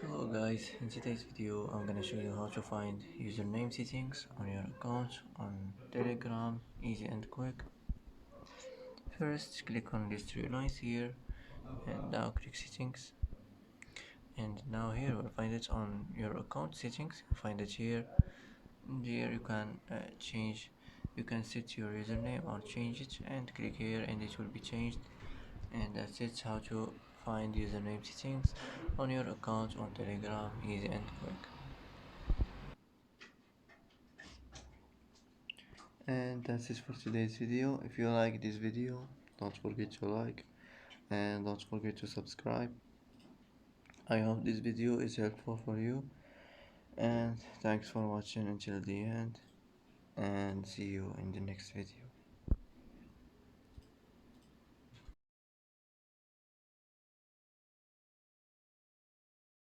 Hello guys, in today's video I'm gonna show you how to find username settings on your account on Telegram, easy and quick. First click on these three lines here and now click settings, and now here you'll find it on your account settings. Find it here, and here you can change, you can set your username or change it, and click here and it will be changed. And that's it, how to find username settings on your account on Telegram, easy and quick. And that's it for today's video. If you like this video, don't forget to like and don't forget to subscribe. I hope this video is helpful for you, and thanks for watching until the end, and see you in the next video.